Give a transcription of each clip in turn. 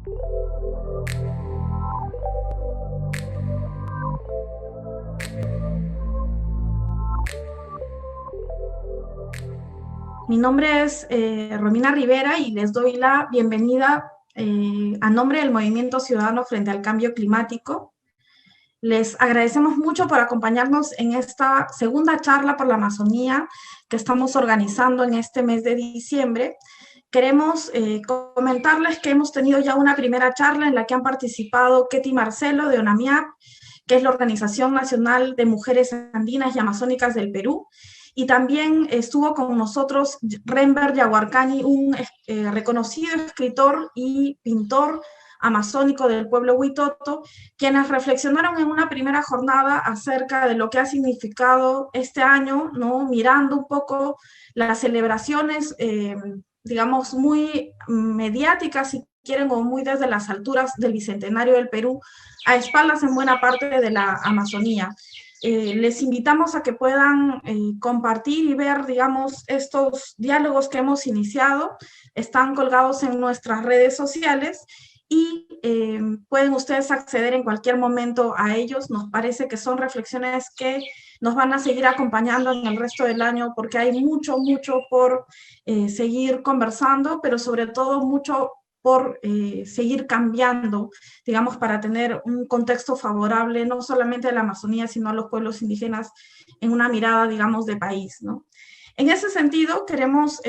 Mi nombre es Romina Rivera y les doy la bienvenida a nombre del Movimiento Ciudadano frente al Cambio Climático. Les agradecemos mucho por acompañarnos en esta segunda charla por la Amazonía que estamos organizando en este mes de diciembre. Queremos comentarles que hemos tenido ya una primera charla en la que han participado Ketty Marcelo de ONAMIAP, que es la Organización Nacional de Mujeres Andinas y Amazónicas del Perú, y también estuvo con nosotros Renber Yaguarcani, un reconocido escritor y pintor amazónico del pueblo Huitoto, quienes reflexionaron en una primera jornada acerca de lo que ha significado este año, ¿no? Mirando un poco las celebraciones, digamos, muy mediáticas, si quieren, o muy desde las alturas del Bicentenario del Perú, a espaldas en buena parte de la Amazonía. Les invitamos a que puedan compartir y ver, digamos, estos diálogos que hemos iniciado. Están colgados en nuestras redes sociales y pueden ustedes acceder en cualquier momento a ellos. Nos parece que son reflexiones que nos van a seguir acompañando en el resto del año porque hay mucho, mucho por seguir conversando, pero sobre todo mucho por seguir cambiando, digamos, para tener un contexto favorable, no solamente a la Amazonía, sino a los pueblos indígenas en una mirada, digamos, de país, ¿no? En ese sentido, queremos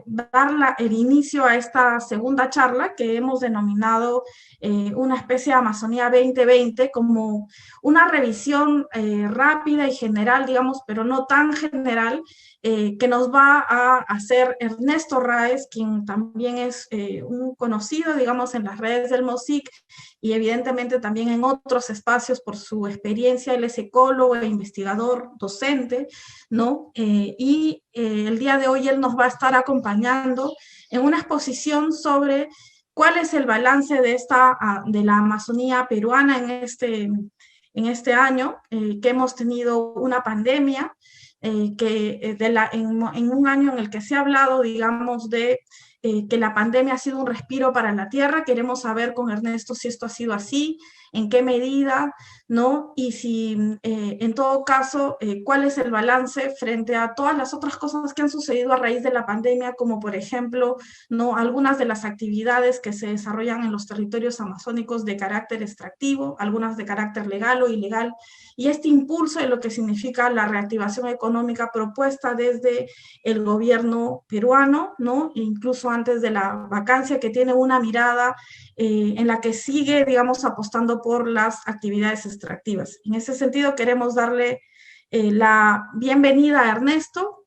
dar el inicio a esta segunda charla que hemos denominado una especie de Amazonía 2020 como una revisión rápida y general, digamos, pero no tan general, que nos va a hacer Ernesto Raez, quien también es un conocido, digamos, en las redes del MOSIC y evidentemente también en otros espacios por su experiencia. Él es ecólogo e investigador, docente, ¿no? El día de hoy él nos va a estar acompañando en una exposición sobre cuál es el balance de la Amazonía peruana en este año, que hemos tenido una pandemia, en un año en el que se ha hablado, digamos, de que la pandemia ha sido un respiro para la tierra. Queremos saber con Ernesto si esto ha sido así, en qué medida, ¿no? Y si, en todo caso, cuál es el balance frente a todas las otras cosas que han sucedido a raíz de la pandemia, como por ejemplo, ¿no? Algunas de las actividades que se desarrollan en los territorios amazónicos de carácter extractivo, algunas de carácter legal o ilegal, y este impulso de lo que significa la reactivación económica propuesta desde el gobierno peruano, ¿no? E incluso antes de la vacancia, que tiene una mirada en la que sigue, digamos, apostando por las actividades extractivas. En ese sentido, queremos darle la bienvenida a Ernesto.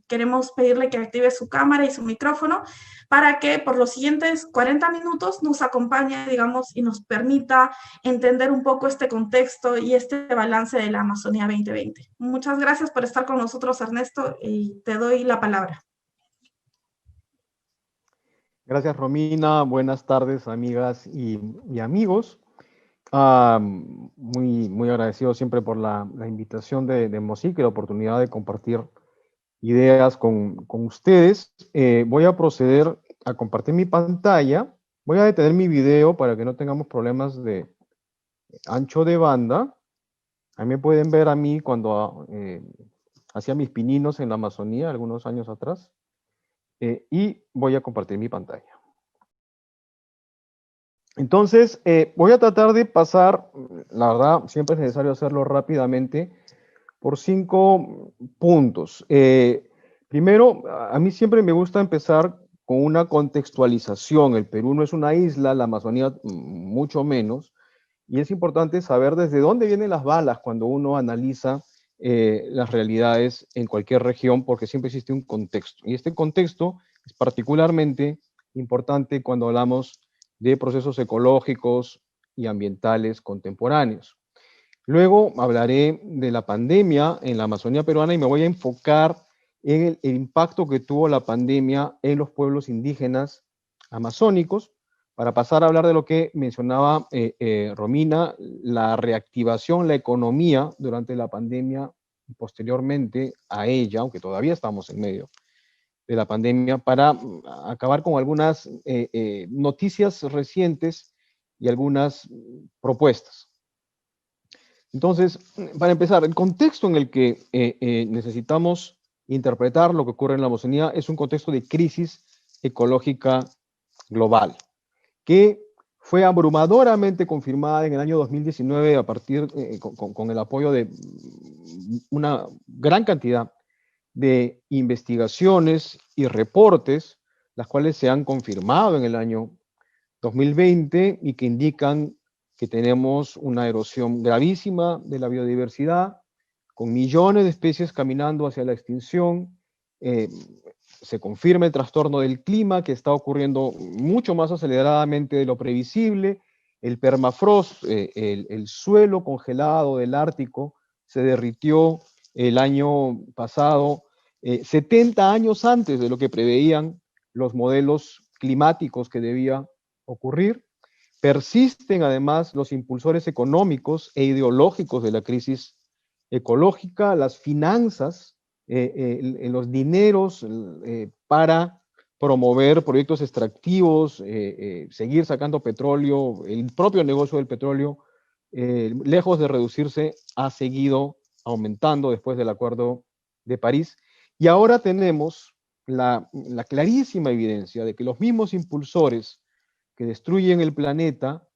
Queremos pedirle que active su cámara y su micrófono para que por los siguientes 40 minutos nos acompañe, digamos, y nos permita entender un poco este contexto y este balance de la Amazonía 2020. Muchas gracias por estar con nosotros, Ernesto, y te doy la palabra. Gracias, Romina. Buenas tardes, amigas y amigos. Muy agradecido siempre por la invitación de MOSIC y la oportunidad de compartir ideas con ustedes. Voy a proceder a compartir mi pantalla. Voy a detener mi video para que no tengamos problemas de ancho de banda. Ahí me pueden ver a mí cuando hacía mis pininos en la Amazonía algunos años atrás. Y voy a compartir mi pantalla. Entonces, voy a tratar de pasar, la verdad, siempre es necesario hacerlo rápidamente, por 5 puntos. Primero, a mí siempre me gusta empezar con una contextualización. El Perú no es una isla, la Amazonía mucho menos, y es importante saber desde dónde vienen las balas cuando uno analiza las realidades en cualquier región, porque siempre existe un contexto. Y este contexto es particularmente importante cuando hablamos de procesos ecológicos y ambientales contemporáneos. Luego hablaré de la pandemia en la Amazonía peruana y me voy a enfocar en el impacto que tuvo la pandemia en los pueblos indígenas amazónicos, para pasar a hablar de lo que mencionaba Romina, la reactivación, la economía durante la pandemia y posteriormente a ella, aunque todavía estamos en medio de la pandemia para acabar con algunas noticias recientes y algunas propuestas. Entonces, para empezar, el contexto en el que necesitamos interpretar lo que ocurre en la Amazonía es un contexto de crisis ecológica global, que fue abrumadoramente confirmada en el año 2019 a partir, con el apoyo de una gran cantidad de investigaciones y reportes, las cuales se han confirmado en el año 2020 y que indican que tenemos una erosión gravísima de la biodiversidad, con millones de especies caminando hacia la extinción. Se confirma el trastorno del clima que está ocurriendo mucho más aceleradamente de lo previsible. El permafrost, el suelo congelado del Ártico, se derritió el año pasado, 70 años antes de lo que preveían los modelos climáticos que debía ocurrir. Persisten además los impulsores económicos e ideológicos de la crisis ecológica, las finanzas, los dineros para promover proyectos extractivos, seguir sacando petróleo, el propio negocio del petróleo, lejos de reducirse, ha seguido aumentando después del Acuerdo de París. Y ahora tenemos la clarísima evidencia de que los mismos impulsores que destruyen el planeta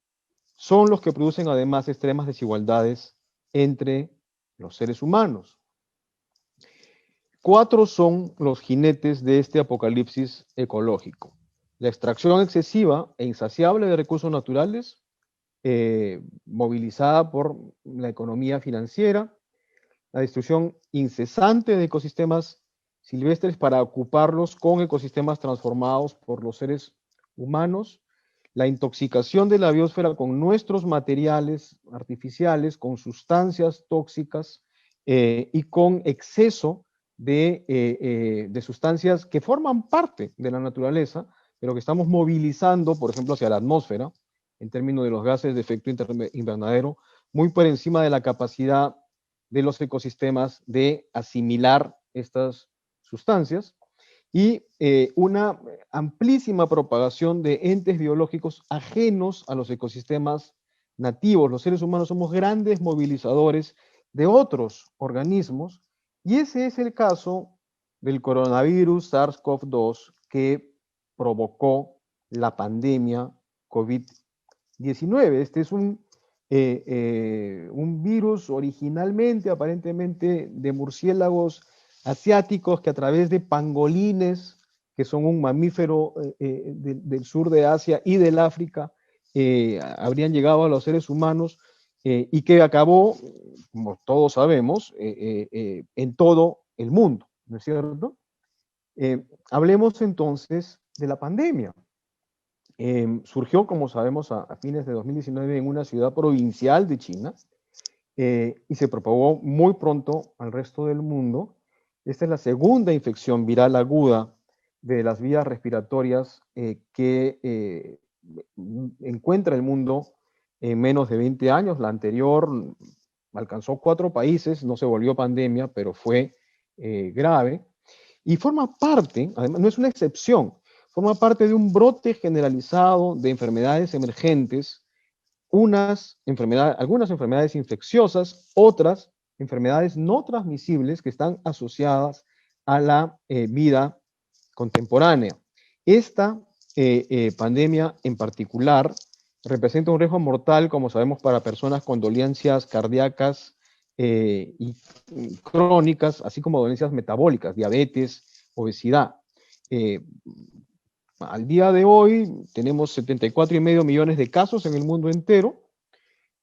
son los que producen además extremas desigualdades entre los seres humanos. 4 son los jinetes de este apocalipsis ecológico: la extracción excesiva e insaciable de recursos naturales, movilizada por la economía financiera; la destrucción incesante de ecosistemas silvestres para ocuparlos con ecosistemas transformados por los seres humanos; la intoxicación de la biosfera con nuestros materiales artificiales, con sustancias tóxicas y con exceso de sustancias que forman parte de la naturaleza, pero que estamos movilizando, por ejemplo, hacia la atmósfera, en términos de los gases de efecto invernadero, muy por encima de la capacidad de los ecosistemas de asimilar estas sustancias, y una amplísima propagación de entes biológicos ajenos a los ecosistemas nativos. Los seres humanos somos grandes movilizadores de otros organismos, y ese es el caso del coronavirus SARS-CoV-2 que provocó la pandemia COVID-19. Este es un virus originalmente, aparentemente, de murciélagos asiáticos que a través de pangolines, que son un mamífero del sur de Asia y del África, habrían llegado a los seres humanos y que acabó, como todos sabemos, en todo el mundo, ¿no es cierto? Hablemos entonces de la pandemia. Surgió, como sabemos, a fines de 2019 en una ciudad provincial de China y se propagó muy pronto al resto del mundo. Esta es la segunda infección viral aguda de las vías respiratorias que encuentra el mundo en menos de 20 años. La anterior alcanzó 4 países, no se volvió pandemia, pero fue grave. Y forma parte, además no es una excepción, forma parte de un brote generalizado de enfermedades emergentes, algunas enfermedades infecciosas, otras enfermedades no transmisibles que están asociadas a la vida contemporánea. Esta pandemia en particular representa un riesgo mortal, como sabemos, para personas con dolencias cardíacas y crónicas, así como dolencias metabólicas, diabetes, obesidad. Al día de hoy tenemos 74,5 millones de casos en el mundo entero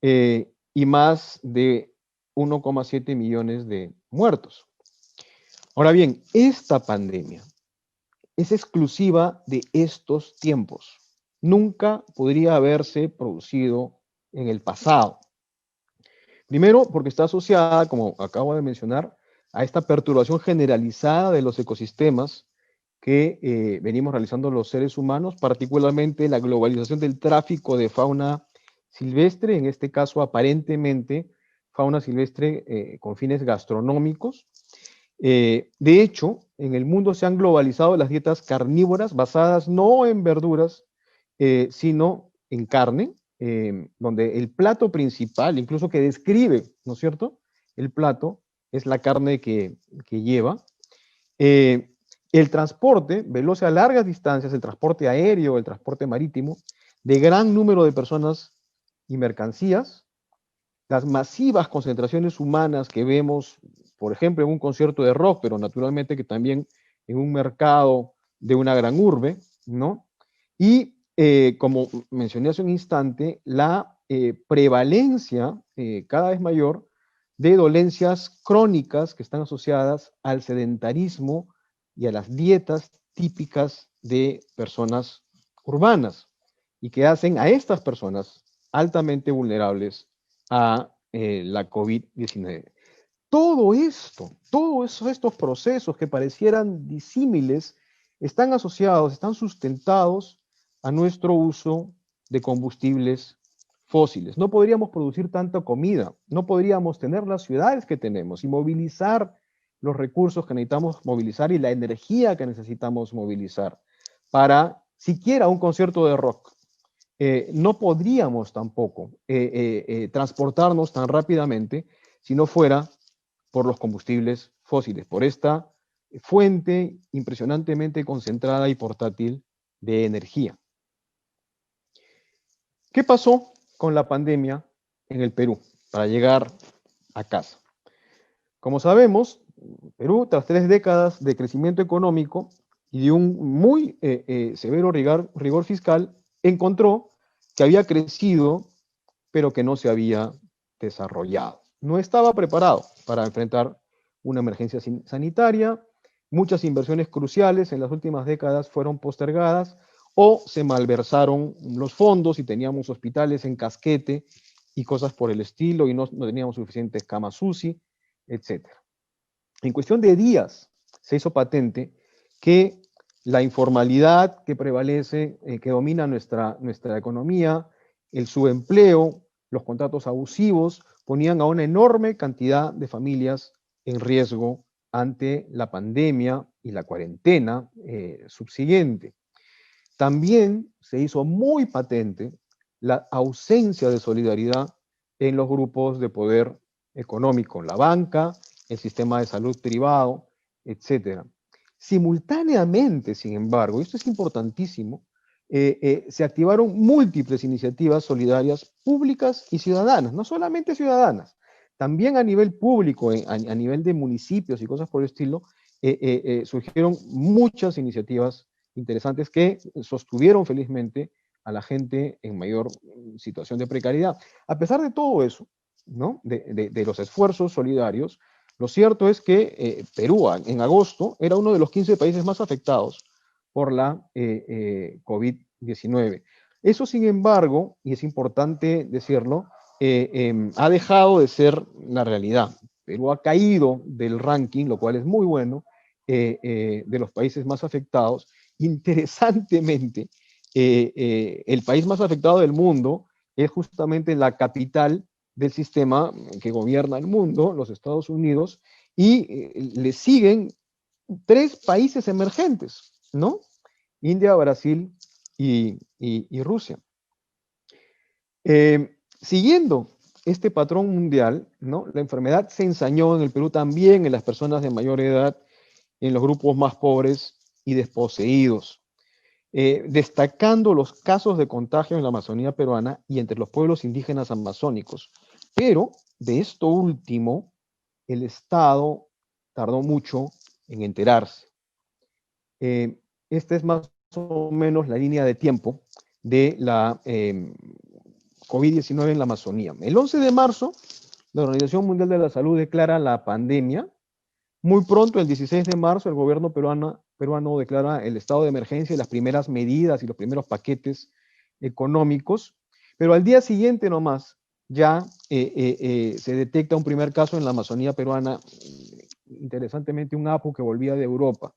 y más de 1,7 millones de muertos. Ahora bien, esta pandemia es exclusiva de estos tiempos. Nunca podría haberse producido en el pasado. Primero, porque está asociada, como acabo de mencionar, a esta perturbación generalizada de los ecosistemas que venimos realizando los seres humanos, particularmente la globalización del tráfico de fauna silvestre, en este caso aparentemente fauna silvestre con fines gastronómicos, De hecho, en el mundo se han globalizado las dietas carnívoras basadas no en verduras, sino en carne, donde el plato principal, incluso que describe, ¿no es cierto? El plato es la carne que lleva. Eh, el transporte veloz a largas distancias, el transporte aéreo, el transporte marítimo, de gran número de personas y mercancías, las masivas concentraciones humanas que vemos, por ejemplo, en un concierto de rock, pero naturalmente que también en un mercado de una gran urbe, ¿no? Y como mencioné hace un instante, la prevalencia cada vez mayor de dolencias crónicas que están asociadas al sedentarismo y a las dietas típicas de personas urbanas y que hacen a estas personas altamente vulnerables a la COVID-19. Todo esto, todos estos procesos que parecieran disímiles, están asociados, están sustentados a nuestro uso de combustibles fósiles. No podríamos producir tanta comida, no podríamos tener las ciudades que tenemos y movilizar los recursos que necesitamos movilizar y la energía que necesitamos movilizar para siquiera un concierto de rock. No podríamos tampoco transportarnos tan rápidamente si no fuera por los combustibles fósiles, por esta fuente impresionantemente concentrada y portátil de energía. ¿Qué pasó con la pandemia en el Perú para llegar a casa? Como sabemos, Perú, tras 3 décadas de crecimiento económico y de un muy severo rigor fiscal, encontró que había crecido, pero que no se había desarrollado. No estaba preparado para enfrentar una emergencia sanitaria. Muchas inversiones cruciales en las últimas décadas fueron postergadas o se malversaron los fondos y teníamos hospitales en casquete y cosas por el estilo y no teníamos suficientes camas UCI, etc. En cuestión de días se hizo patente que la informalidad que prevalece, que domina nuestra economía, el subempleo, los contratos abusivos, ponían a una enorme cantidad de familias en riesgo ante la pandemia y la cuarentena subsiguiente. También se hizo muy patente la ausencia de solidaridad en los grupos de poder económico, la banca, el sistema de salud privado, etc. Simultáneamente, sin embargo, y esto es importantísimo, se activaron múltiples iniciativas solidarias públicas y ciudadanas, no solamente ciudadanas, también a nivel público, a nivel de municipios y cosas por el estilo, surgieron muchas iniciativas interesantes que sostuvieron felizmente a la gente en mayor situación de precariedad. A pesar de todo eso, ¿no? de los esfuerzos solidarios, lo cierto es que Perú en agosto era uno de los 15 países más afectados por la COVID-19. Eso, sin embargo, y es importante decirlo, ha dejado de ser la realidad. Perú ha caído del ranking, lo cual es muy bueno, de los países más afectados. Interesantemente, el país más afectado del mundo es justamente la capital del sistema que gobierna el mundo, los Estados Unidos, y le siguen 3 países emergentes, ¿no? India, Brasil y Rusia. Siguiendo este patrón mundial, ¿no? La enfermedad se ensañó en el Perú también en las personas de mayor edad, en los grupos más pobres y desposeídos, destacando los casos de contagio en la Amazonía peruana y entre los pueblos indígenas amazónicos. Pero de esto último, el Estado tardó mucho en enterarse. Esta es más o menos la línea de tiempo de la COVID-19 en la Amazonía. El 11 de marzo, la Organización Mundial de la Salud declara la pandemia. Muy pronto, el 16 de marzo, el gobierno peruano declara el estado de emergencia y las primeras medidas y los primeros paquetes económicos, pero al día siguiente nomás ya se detecta un primer caso en la Amazonía peruana, interesantemente un APU que volvía de Europa.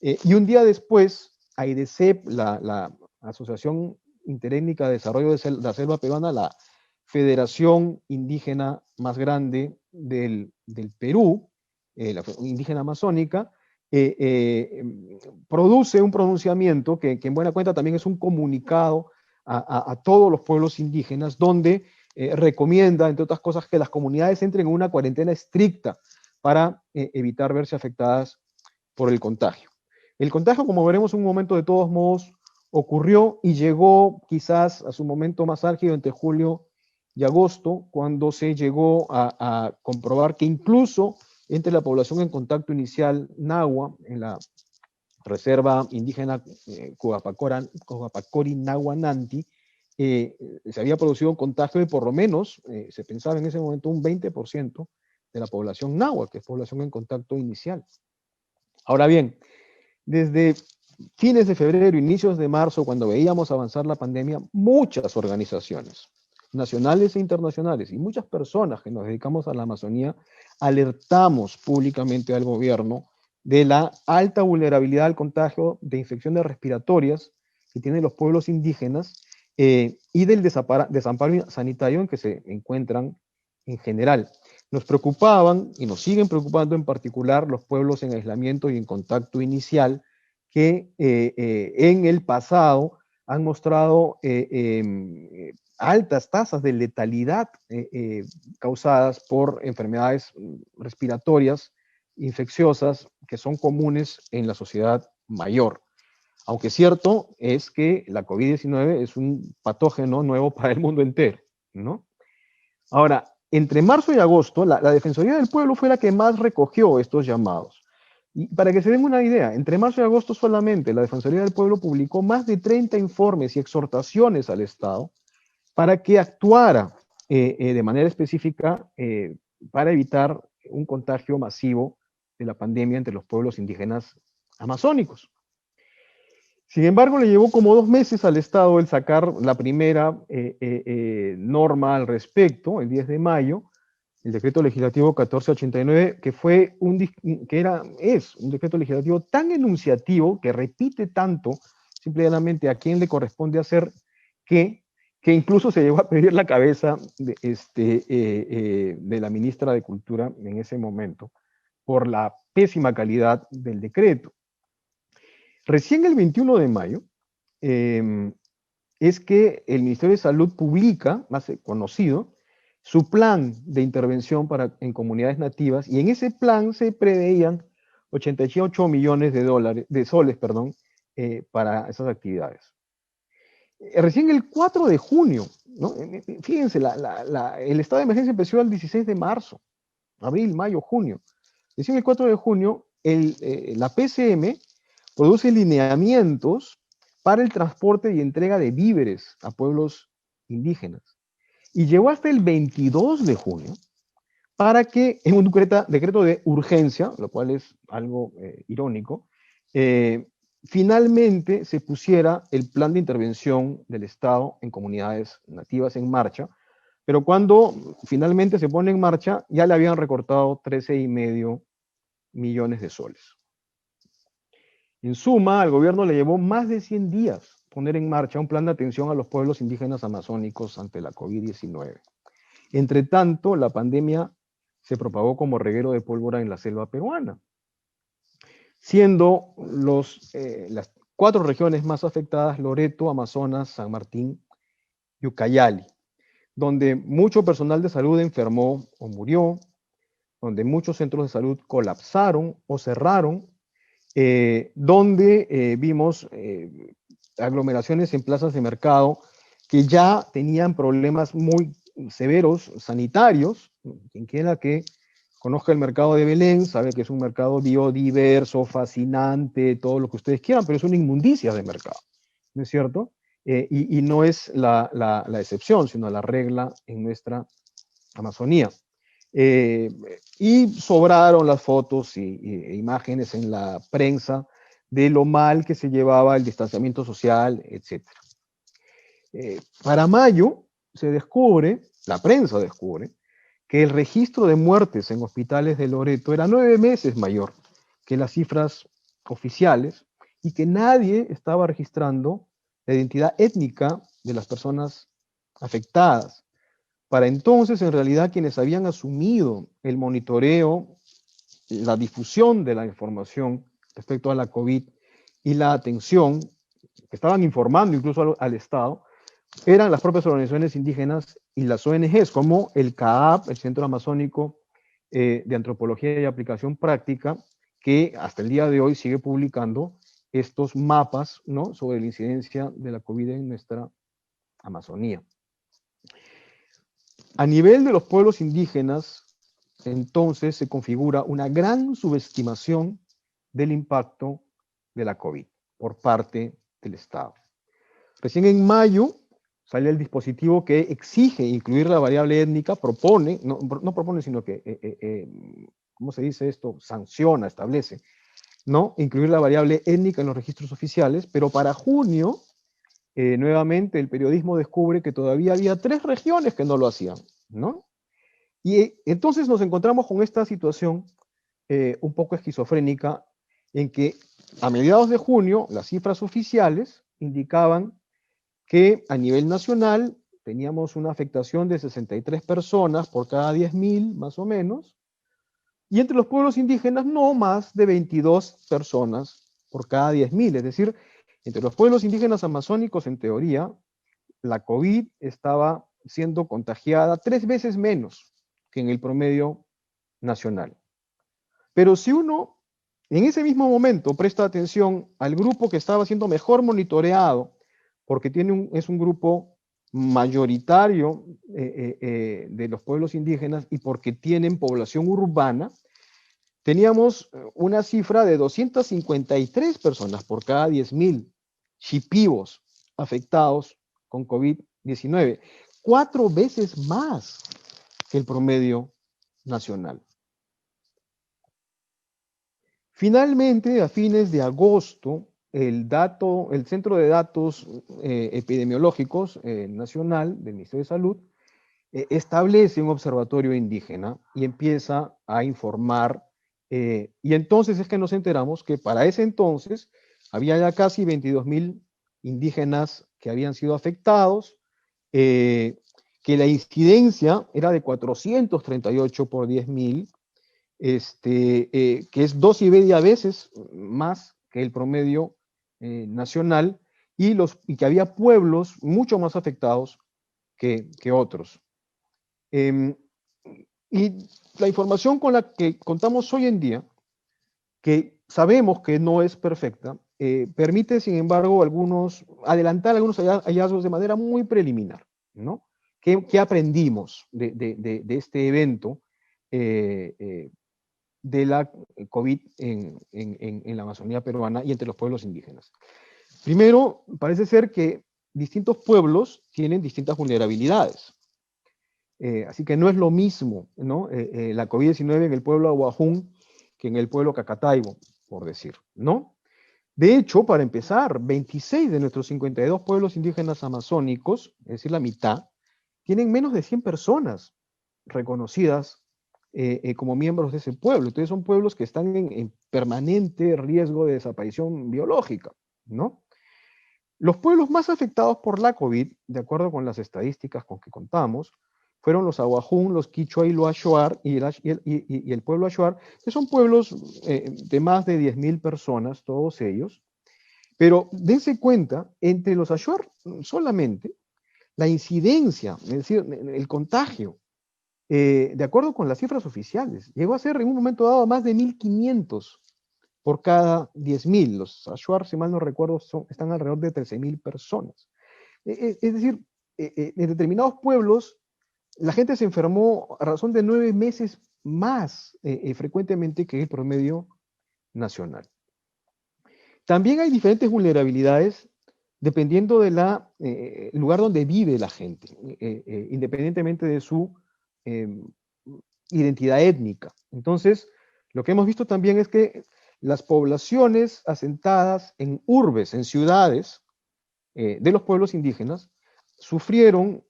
Y un día después, AIDESEP, la Asociación Interétnica de Desarrollo de la Selva Peruana, la federación indígena más grande del Perú, la indígena amazónica, produce un pronunciamiento que en buena cuenta también es un comunicado a todos los pueblos indígenas, donde recomienda, entre otras cosas, que las comunidades entren en una cuarentena estricta para evitar verse afectadas por el contagio. El contagio, como veremos en un momento, de todos modos, ocurrió y llegó quizás a su momento más álgido entre julio y agosto, cuando se llegó a comprobar que incluso entre la población en contacto inicial nahua, en la reserva indígena Coapacori Nahuananti, se había producido un contagio de por lo menos, se pensaba en ese momento, un 20% de la población nahua, que es población en contacto inicial. Ahora bien, desde fines de febrero, inicios de marzo, cuando veíamos avanzar la pandemia, muchas organizaciones nacionales e internacionales y muchas personas que nos dedicamos a la Amazonía alertamos públicamente al gobierno de la alta vulnerabilidad al contagio de infecciones respiratorias que tienen los pueblos indígenas y del desamparo sanitario en que se encuentran en general. Nos preocupaban y nos siguen preocupando en particular los pueblos en aislamiento y en contacto inicial que en el pasado han mostrado altas tasas de letalidad causadas por enfermedades respiratorias infecciosas que son comunes en la sociedad mayor. Aunque cierto es que la COVID-19 es un patógeno nuevo para el mundo entero, ¿no? Ahora, entre marzo y agosto, la Defensoría del Pueblo fue la que más recogió estos llamados. Y para que se den una idea, entre marzo y agosto solamente la Defensoría del Pueblo publicó más de 30 informes y exhortaciones al Estado para que actuara de manera específica para evitar un contagio masivo de la pandemia entre los pueblos indígenas amazónicos. Sin embargo, le llevó como 2 meses al Estado el sacar la primera norma al respecto, el 10 de mayo, el decreto legislativo 1489, que es un decreto legislativo tan enunciativo, que repite tanto, simplemente a quién le corresponde hacer qué, que incluso se llegó a pedir la cabeza de la ministra de Cultura en ese momento, por la pésima calidad del decreto. Recién el 21 de mayo es que el Ministerio de Salud publica, más conocido, su plan de intervención en comunidades nativas, y en ese plan se preveían 88 millones de soles para esas actividades. Recién el 4 de junio, ¿no? Fíjense, el estado de emergencia empezó el 16 de marzo, abril, mayo, junio. Recién el 4 de junio, la PCM produce lineamientos para el transporte y entrega de víveres a pueblos indígenas. Y llegó hasta el 22 de junio para que, en un decreto de urgencia, lo cual es algo irónico, finalmente se pusiera el plan de intervención del Estado en comunidades nativas en marcha, pero cuando finalmente se pone en marcha, ya le habían recortado 13,5 millones de soles. En suma, al gobierno le llevó más de 100 días poner en marcha un plan de atención a los pueblos indígenas amazónicos ante la COVID-19. Entre tanto, la pandemia se propagó como reguero de pólvora en la selva peruana, siendo las 4 regiones más afectadas Loreto, Amazonas, San Martín y Ucayali, donde mucho personal de salud enfermó o murió, donde muchos centros de salud colapsaron o cerraron, donde vimos aglomeraciones en plazas de mercado que ya tenían problemas muy severos sanitarios. Quien quiera que conozca el mercado de Belén sabe que es un mercado biodiverso, fascinante, todo lo que ustedes quieran, pero es una inmundicia de mercado, ¿no es cierto? Y no es la excepción, sino la regla en nuestra Amazonía. Y sobraron las fotos e imágenes en la prensa de lo mal que se llevaba el distanciamiento social, etc. Para mayo la prensa descubre, que el registro de muertes en hospitales de Loreto era 9 veces mayor que las cifras oficiales y que nadie estaba registrando la identidad étnica de las personas afectadas. Para entonces, en realidad, quienes habían asumido el monitoreo la difusión de la información respecto a la COVID y la atención, que estaban informando incluso al Estado, eran las propias organizaciones indígenas y las ONGs, como el CAAP, el Centro Amazónico de Antropología y Aplicación Práctica, que hasta el día de hoy sigue publicando estos mapas, ¿no?, sobre la incidencia de la COVID en nuestra Amazonía. A nivel de los pueblos indígenas, entonces se configura una gran subestimación del impacto de la COVID por parte del Estado. Recién en mayo sale el dispositivo que exige incluir la variable étnica, propone, no propone, sino que, ¿cómo se dice esto? Sanciona, establece, ¿no?, incluir la variable étnica en los registros oficiales, pero para junio, nuevamente el periodismo descubre que todavía había 3 regiones que no lo hacían, ¿no? Y entonces nos encontramos con esta situación un poco esquizofrénica, en que a mediados de junio las cifras oficiales indicaban que a nivel nacional teníamos una afectación de 63 personas por cada 10.000, más o menos, y entre los pueblos indígenas no más de 22 personas por cada 10.000, es decir, entre los pueblos indígenas amazónicos, en teoría, la COVID estaba siendo contagiada 3 veces menos que en el promedio nacional. Pero si uno en ese mismo momento presta atención al grupo que estaba siendo mejor monitoreado, porque es un grupo mayoritario de los pueblos indígenas y porque tienen población urbana, teníamos una cifra de 253 personas por cada 10.000 shipibos afectados con COVID-19, 4 veces más que el promedio nacional. Finalmente, a fines de agosto, el Centro de Datos Epidemiológicos Nacional del Ministerio de Salud establece un observatorio indígena y empieza a informar, y entonces es que nos enteramos que para ese entonces había ya casi 22.000 indígenas que habían sido afectados, que la incidencia era de 438 por 10.000, que es 2,5 veces más que el promedio nacional, y que había pueblos mucho más afectados que otros. Y la información con la que contamos hoy en día, que sabemos que no es perfecta, permite, sin embargo, adelantar algunos hallazgos de manera muy preliminar, ¿no? ¿Qué aprendimos de este evento de la COVID en la Amazonía peruana y entre los pueblos indígenas? Primero, parece ser que distintos pueblos tienen distintas vulnerabilidades. Así que no es lo mismo, ¿no?, la COVID-19 en el pueblo Ahuajún que en el pueblo Cacataibo, por decir, ¿no? De hecho, para empezar, 26 de nuestros 52 pueblos indígenas amazónicos, es decir, la mitad, tienen menos de 100 personas reconocidas como miembros de ese pueblo. Entonces son pueblos que están en permanente riesgo de desaparición biológica, ¿no? Los pueblos más afectados por la COVID, de acuerdo con las estadísticas con que contamos, fueron los Ahuajún, los Quichua y los Ashuar, y el pueblo Ashuar, que son pueblos de más de 10.000 personas, todos ellos. Pero dense cuenta, entre los Ashuar solamente, la incidencia, es decir, el contagio, de acuerdo con las cifras oficiales, llegó a ser en un momento dado más de 1.500 por cada 10.000. Los Ashuar, si mal no recuerdo, están alrededor de 13.000 personas. Es decir, en determinados pueblos, la gente se enfermó a razón de 9 meses más frecuentemente que el promedio nacional. También hay diferentes vulnerabilidades dependiendo del lugar donde vive la gente, independientemente de su identidad étnica. Entonces, lo que hemos visto también es que las poblaciones asentadas en urbes, en ciudades de los pueblos indígenas, sufrieron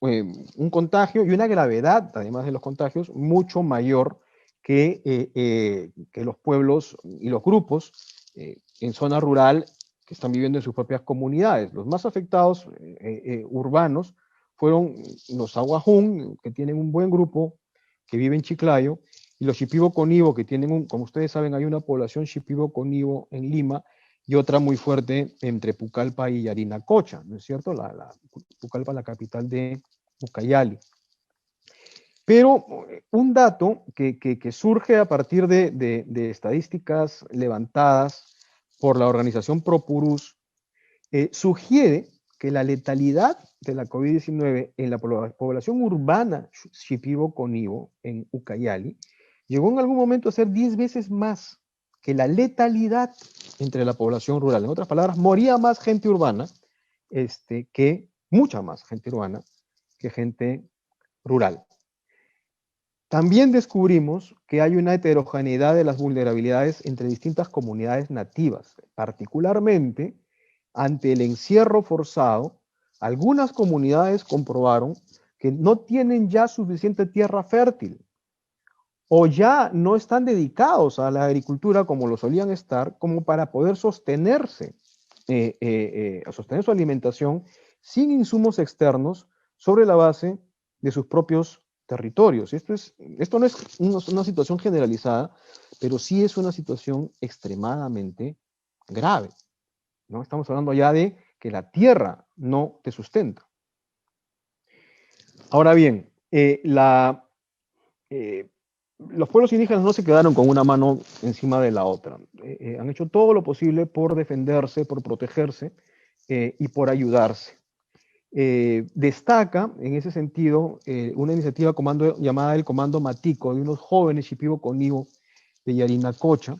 un contagio y una gravedad, además de los contagios, mucho mayor que los pueblos y los grupos en zona rural que están viviendo en sus propias comunidades. Los más afectados urbanos fueron los Ahuajún, que tienen un buen grupo que vive en Chiclayo, y los Shipibo-Conibo, que tienen, como ustedes saben, hay una población Shipibo-Conibo en Lima y otra muy fuerte entre Pucallpa y Yarinacocha, ¿no es cierto? Pucallpa, la capital de Ucayali. Pero un dato que surge a partir de estadísticas levantadas por la organización ProPurus sugiere que la letalidad de la COVID-19 en la población urbana Shipibo-Conibo, en Ucayali, llegó en algún momento a ser 10 veces más que la letalidad entre la población rural. En otras palabras, moría más gente urbana, mucha más gente urbana que gente rural. También descubrimos que hay una heterogeneidad de las vulnerabilidades entre distintas comunidades nativas, particularmente ante el encierro forzado. Algunas comunidades comprobaron que no tienen ya suficiente tierra fértil o ya no están dedicados a la agricultura como lo solían estar, como para poder sostenerse, sostener su alimentación sin insumos externos sobre la base de sus propios territorios. Esto no es una situación generalizada, pero sí es una situación extremadamente grave, ¿no? Estamos hablando ya de que la tierra no te sustenta. Ahora bien, los pueblos indígenas no se quedaron con una mano encima de la otra. Han hecho todo lo posible por defenderse, por protegerse y por ayudarse. Destaca en ese sentido una iniciativa llamada el Comando Matico, de unos jóvenes Shipibo-Conibo de Yarinacocha,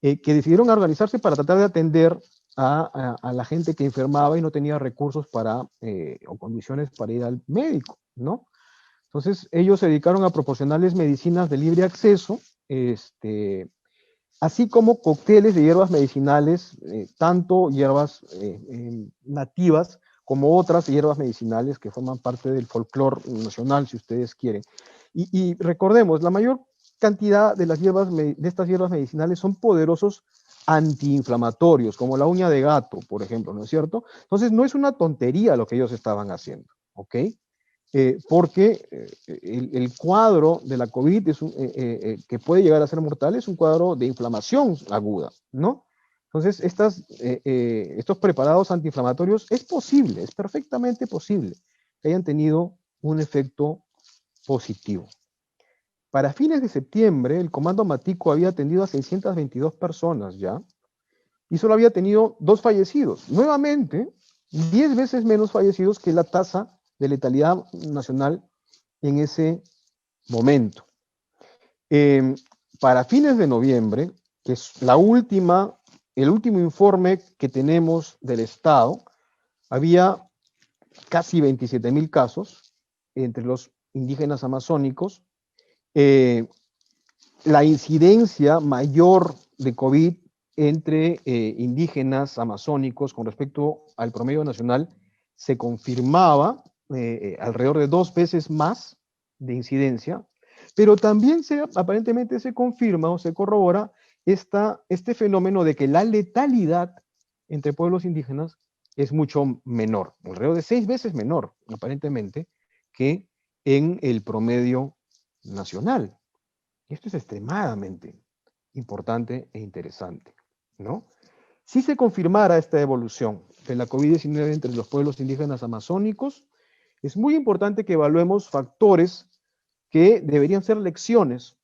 que decidieron organizarse para tratar de atender a la gente que enfermaba y no tenía recursos o condiciones para ir al médico, ¿no? Entonces, ellos se dedicaron a proporcionarles medicinas de libre acceso, así como cócteles de hierbas medicinales, tanto hierbas nativas como otras hierbas medicinales que forman parte del folclore nacional, si ustedes quieren. Y recordemos, la mayor cantidad de estas hierbas medicinales son poderosos antiinflamatorios, como la uña de gato, por ejemplo, ¿no es cierto? Entonces, no es una tontería lo que ellos estaban haciendo, ¿ok? Porque el cuadro de la COVID que puede llegar a ser mortal es un cuadro de inflamación aguda, ¿no? Entonces, estos preparados antiinflamatorios es posible, es perfectamente posible que hayan tenido un efecto positivo. Para fines de septiembre, el Comando Matico había atendido a 622 personas ya, y solo había tenido 2 fallecidos. Nuevamente, 10 veces menos fallecidos que la tasa de letalidad nacional en ese momento. Para fines de noviembre, que es el último informe que tenemos del Estado, había casi 27,000 casos entre los indígenas amazónicos. La incidencia mayor de COVID entre indígenas amazónicos con respecto al promedio nacional se confirmaba alrededor de 2 veces más de incidencia, pero también aparentemente se confirma o se corrobora este fenómeno de que la letalidad entre pueblos indígenas es mucho menor, alrededor de 6 veces menor, aparentemente, que en el promedio nacional. Esto es extremadamente importante e interesante, ¿no? Si se confirmara esta evolución de la COVID-19 entre los pueblos indígenas amazónicos, es muy importante que evaluemos factores que deberían ser lecciones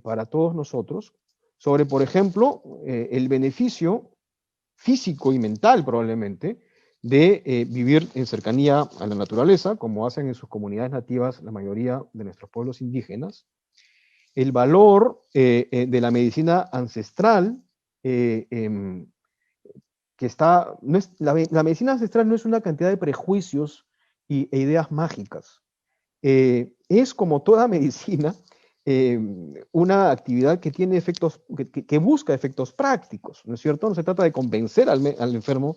para todos nosotros sobre, por ejemplo, el beneficio físico y mental probablemente de vivir en cercanía a la naturaleza, como hacen en sus comunidades nativas la mayoría de nuestros pueblos indígenas, el valor de la medicina ancestral, que la medicina ancestral no es una cantidad de prejuicios e ideas mágicas. Es como toda medicina, una actividad que tiene efectos, que busca efectos prácticos, ¿no es cierto? No se trata de convencer al enfermo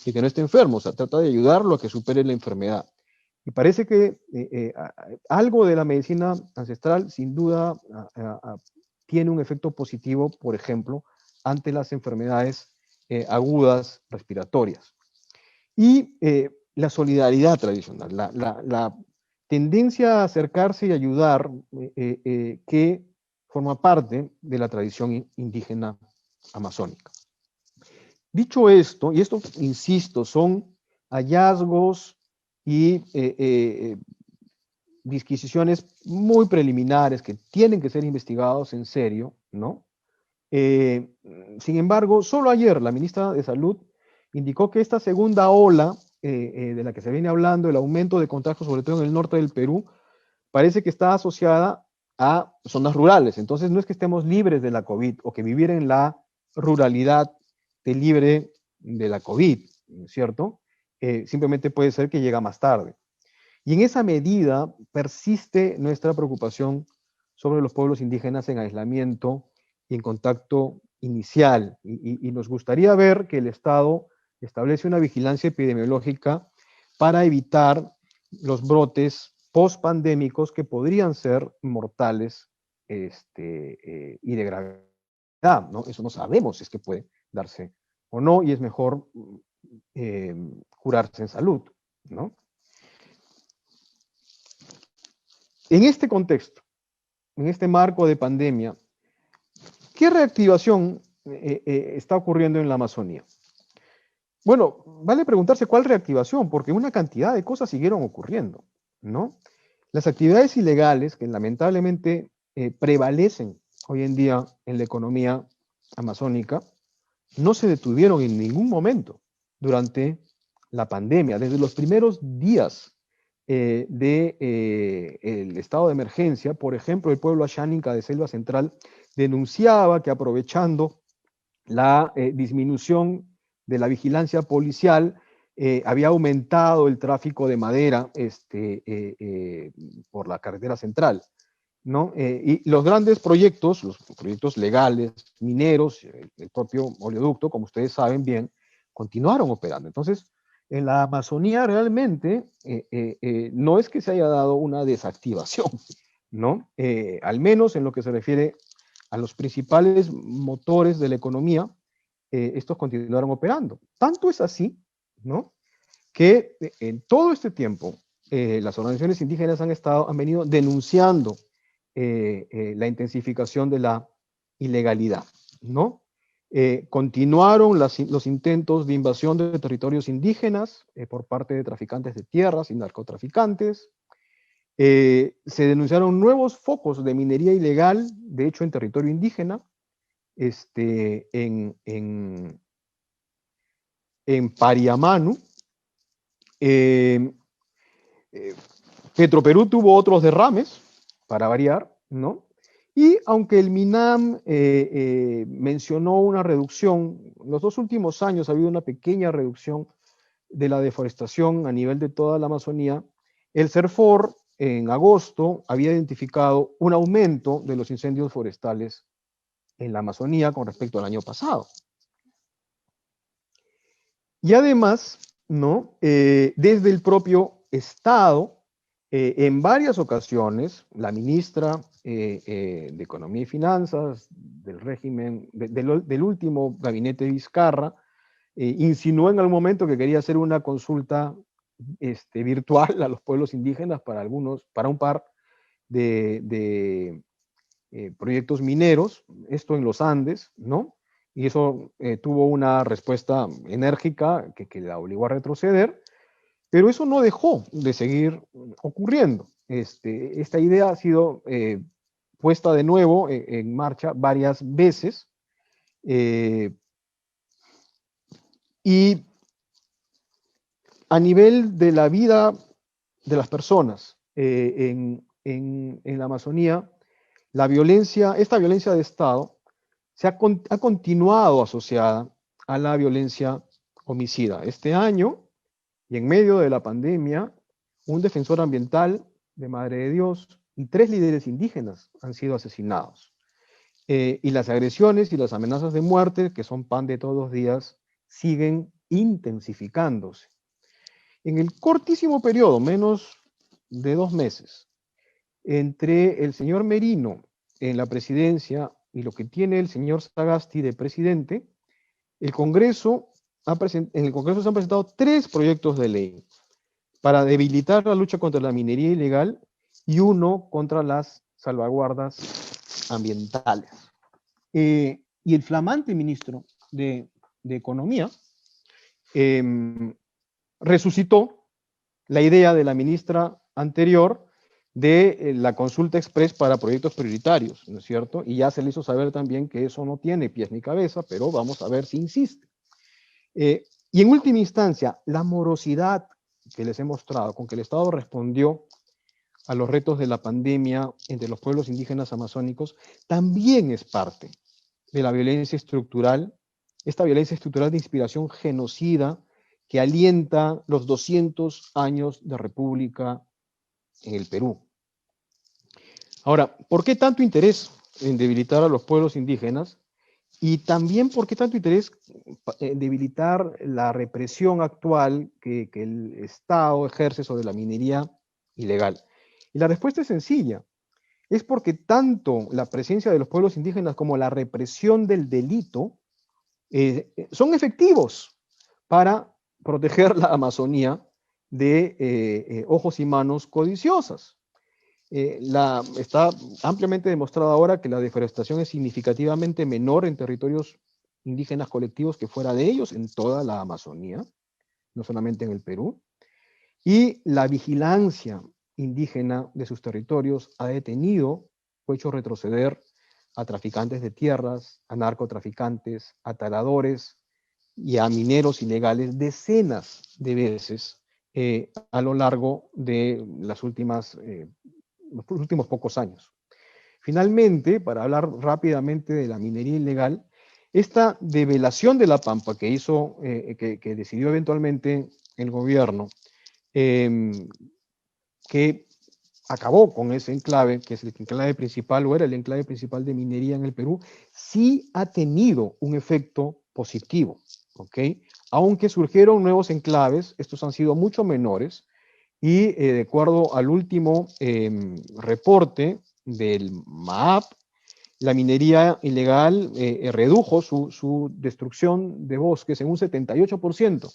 de que no esté enfermo, se trata de ayudarlo a que supere la enfermedad. Y parece que algo de la medicina ancestral, sin duda, tiene un efecto positivo, por ejemplo, ante las enfermedades agudas respiratorias. Y la solidaridad tradicional, la tendencia a acercarse y ayudar que forma parte de la tradición indígena amazónica. Dicho esto, y esto, insisto, son hallazgos y disquisiciones muy preliminares que tienen que ser investigados en serio, ¿no? Sin embargo, solo ayer la ministra de Salud indicó que esta segunda ola de la que se viene hablando, el aumento de contagios, sobre todo en el norte del Perú, parece que está asociada a zonas rurales. Entonces, no es que estemos libres de la COVID o que vivir en la ruralidad te libre de la COVID, ¿cierto? Simplemente puede ser que llega más tarde. Y en esa medida persiste nuestra preocupación sobre los pueblos indígenas en aislamiento y en contacto inicial. Y nos gustaría ver que el Estado establece una vigilancia epidemiológica para evitar los brotes post-pandémicos que podrían ser mortales y de gravedad, ¿no? Eso no sabemos si es que puede darse o no, y es mejor curarse en salud, ¿no? En este contexto, en este marco de pandemia, ¿qué reactivación está ocurriendo en la Amazonía? Bueno, vale preguntarse cuál reactivación, porque una cantidad de cosas siguieron ocurriendo, ¿no? Las actividades ilegales que lamentablemente prevalecen hoy en día en la economía amazónica no se detuvieron en ningún momento durante la pandemia. Desde los primeros días del estado de emergencia, por ejemplo, el pueblo Asháninka de Selva Central denunciaba que aprovechando la disminución de la vigilancia policial, había aumentado el tráfico de madera por la carretera central, ¿no? Y los grandes proyectos, los proyectos legales, mineros, el propio oleoducto, como ustedes saben bien, continuaron operando. Entonces, en la Amazonía realmente no es que se haya dado una desactivación, ¿no? Al menos en lo que se refiere a los principales motores de la economía, estos continuaron operando. Tanto es así, ¿no? Que en todo este tiempo las organizaciones indígenas han venido denunciando la intensificación de la ilegalidad, ¿no? Continuaron los intentos de invasión de territorios indígenas por parte de traficantes de tierras y narcotraficantes. Se denunciaron nuevos focos de minería ilegal, de hecho en territorio indígena, en Pariamanu. Petroperú tuvo otros derrames, para variar, ¿no? Y aunque el MINAM mencionó una reducción, en los 2 últimos años ha habido una pequeña reducción de la deforestación a nivel de toda la Amazonía, el CERFOR en agosto había identificado un aumento de los incendios forestales en la Amazonía con respecto al año pasado. Y además, ¿no? Desde el propio Estado, en varias ocasiones, la ministra de Economía y Finanzas del régimen, del último gabinete de Vizcarra, insinuó en algún momento que quería hacer una consulta virtual a los pueblos indígenas para un par de proyectos mineros, esto en los Andes, ¿no? Y eso tuvo una respuesta enérgica que la obligó a retroceder, pero eso no dejó de seguir ocurriendo. Esta idea ha sido puesta de nuevo en marcha varias veces, y a nivel de la vida de las personas en la Amazonía, esta violencia de Estado ha continuado asociada a la violencia homicida. Este año, y en medio de la pandemia, un defensor ambiental de Madre de Dios y 3 líderes indígenas han sido asesinados. Y las agresiones y las amenazas de muerte, que son pan de todos los días, siguen intensificándose. En el cortísimo periodo, menos de 2 meses, entre el señor Merino en la presidencia y lo que tiene el señor Sagasti de presidente, en el Congreso se han presentado 3 proyectos de ley para debilitar la lucha contra la minería ilegal y uno contra las salvaguardas ambientales. Y el flamante ministro de Economía resucitó la idea de la ministra anterior de la consulta express para proyectos prioritarios, ¿no es cierto? Y ya se le hizo saber también que eso no tiene pies ni cabeza, pero vamos a ver si insiste. Y en última instancia, la morosidad que les he mostrado, con que el Estado respondió a los retos de la pandemia entre los pueblos indígenas amazónicos, también es parte de la violencia estructural, esta violencia estructural de inspiración genocida que alienta los 200 años de república en el Perú. Ahora, ¿por qué tanto interés en debilitar a los pueblos indígenas? Y también, ¿por qué tanto interés en debilitar la represión actual que el Estado ejerce sobre la minería ilegal? Y la respuesta es sencilla. Es porque tanto la presencia de los pueblos indígenas como la represión del delito son efectivos para proteger la Amazonía de ojos y manos codiciosas. Está ampliamente demostrado ahora que la deforestación es significativamente menor en territorios indígenas colectivos que fuera de ellos, en toda la Amazonía, no solamente en el Perú. Y la vigilancia indígena de sus territorios ha detenido o hecho retroceder a traficantes de tierras, a narcotraficantes, a taladores y a mineros ilegales decenas de veces a lo largo de los últimos pocos años. Finalmente, para hablar rápidamente de la minería ilegal, esta develación de la Pampa que hizo, que decidió eventualmente el gobierno, que acabó con ese enclave, que es el enclave principal, o era el enclave principal de minería en el Perú, sí ha tenido un efecto positivo, ¿ok? Aunque surgieron nuevos enclaves, estos han sido mucho menores, y de acuerdo al último reporte del MAP, la minería ilegal redujo su destrucción de bosques en un 78%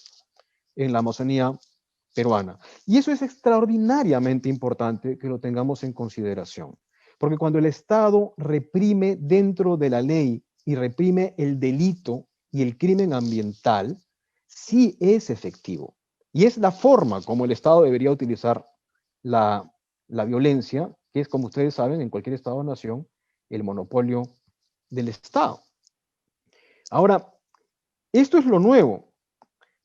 en la Amazonía peruana. Y eso es extraordinariamente importante que lo tengamos en consideración, porque cuando el Estado reprime dentro de la ley y reprime el delito y el crimen ambiental, sí es efectivo. Y es la forma como el Estado debería utilizar la violencia, que es, como ustedes saben, en cualquier Estado o nación, el monopolio del Estado. Ahora, esto es lo nuevo,